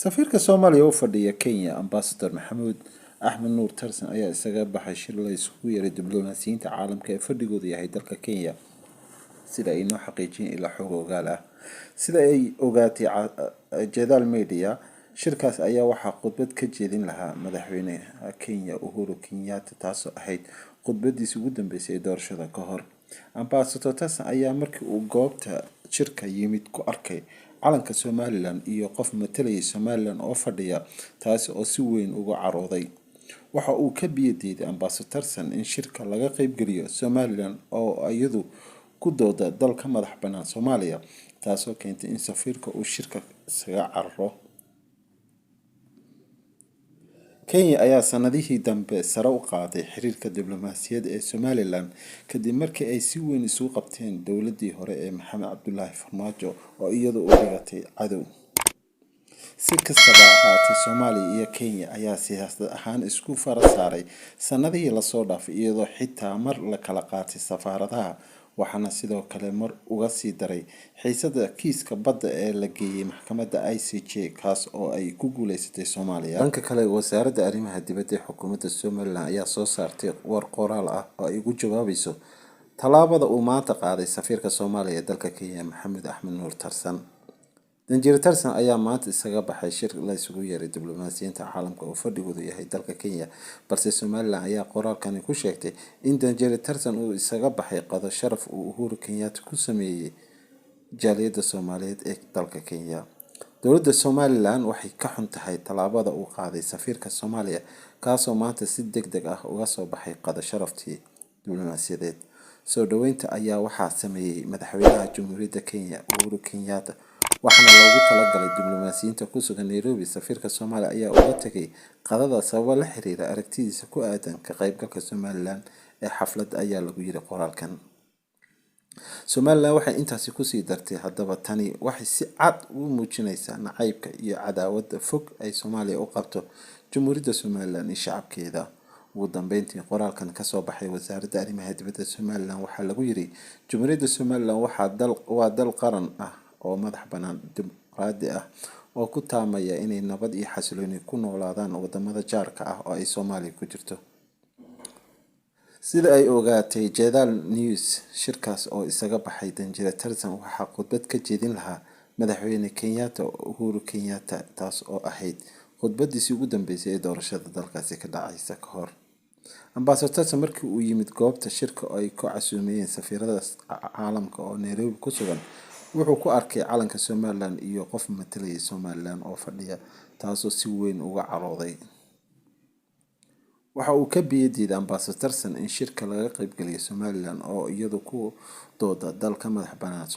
safiirka Soomaaliya oo fadhiya Kenya Ambassador Maxamuud Axmed Nuur Tarsan ayaa isaga baxay shir la isugu yeeray diblomaasiyiinta caalamka ee fadhigoodu yahay dalka Kenya sida ay noo xaqiijiyeen ilaa xog ogaal ah sida ay ogaatay Jadal Media. Shirkaas ayaa waxaa khudbad ka jeedin lahaa madaxweynaha Kenya Uhuru Kenyatta taasoo ahayd khudbadiisii ugu dambeysay ee doorashada ka hor. Ambassador Tarsan ayaa markii uu goobta shirka yimid ku arkay calanka Somaliland iyo qof matalaya Somaliland oo fadhiya, taasi oo si weyn uga carooday. Waxa uu ka biyadiiday Ambassador Tarsan in shirka laga qaybgeliyo Somaliland oo iyadu ku dooda dalka madax bannaan Soomaaliya, taasoo keentay in safiirka uu shirka isaga cararo. Kenya ayaa sanadihii dambe sare u qaaday xiriirka diblomaasiyadeed ee Somaliland kadib markii ay si weyn isugu qabteen dowladii hore ee Maxamed Cabdullaahi Farmaajo oo iyadu u dhigatay cadow. Si kastaba ha ahaatee, Soomaaliya iyo Kenya ayaa siyaasad ahaan isku fara saaray sanadihii lasoo dhaafay iyadoo xitaa mar la kala qaatay safaaradaha, waxaana sidoo kale mar uga sii daray xiisada kiiska badda ee la geeyay maxkamadda ICJ kaas oo ay ku guuleysatay Soomaaliya. Dhanka kale, wasaaradda arrimaha dibadda ee xukuumadda Somaliland ayaa soo saartay war qoraal ah oo ay ugu jawaabayso tallaabada uu maanta qaaday safiirka Soomaaliya ee dalka Kenya Maxamuud Axmed Nuur Tarsan. Danjire Tarsan ayaa maanta isaga baxay shir la isugu yeeray diblomaasiyiinta caalamka oo fadhigoodu yahay dalka Kenya, balse Somaliland ayaa qoraalkani ku sheegtay in Danjire Tarsan uu isaga baxay qado sharaf uu Uhuru Kenyatta ku sameeyay jaaliyadda Soomaaliyeed ee dalka Kenya. Dowladda Somaliland waxay ka xun tahay tallaabada uu qaaday safiirka Soomaaliya kaasoo maanta si degdeg ah uga soo baxay qado sharaftii diblomaasiyadeed. Soo dhaweynta ayaa waxaa sameeyay madaxweynaha Jamhuuriyadda Kenya Uhuru Kenyatta, waxaana loogu talagalay diblomaasiyiinta ku sugan Nairobi. Safiirka Soomaaliya ayaa uga tagay qadada sababo la xiriira aragtidiisa ku aadan ka qaybgalka Somaliland ee xafladda ayaa lagu yiri qoraalkan. Somaliland waxay intaasi ku sii dartay haddaba tani waxay si cad u muujinaysaa nacaybka iyo cadaawadda fog ay Soomaaliya u qabto Jamhuuriyadda Somaliland iyo shacabkeeda. Ugu dambeyntii, qoraalkan ka soo baxay wasaaradda arrimaha dibadda Somaliland waxaa lagu yiri Jamhuuriyadda Somaliland waa dal qaran ah oo madax bannaan, dimuqraadi ah oo ku taamaya inay nabad iyo xasillooni ku noolaadaan wadamada jaarka ah oo ay Soomaaliya ku jirto. Sida ay ogaatay Jadal News, shirkaas oo isaga baxay Danjire Tarsan waxaa khudbad ka jeedin lahaa madaxweyne Kenyatta Uhuru Kenyatta taas oo ahayd khudbadiisii ugu dambeysay ee doorashada dalkaasi ka dhacaysa ka hor. Ambassador Tarsan markii uu yimid goobta shirka oo ay ku casuumeen safiirada caalamka oo Nairobi ku sugan, wuxuu ku arkay calanka Somaliland iyo qof matalaya Somaliland oo fadhiya, taasoo si weyn uga carooday. Waxa uu ka biyadiiday Ambassador Tarsan in shirka laga qaybgeliyo Somaliland oo iyadu ku dooda dalka madax bannaan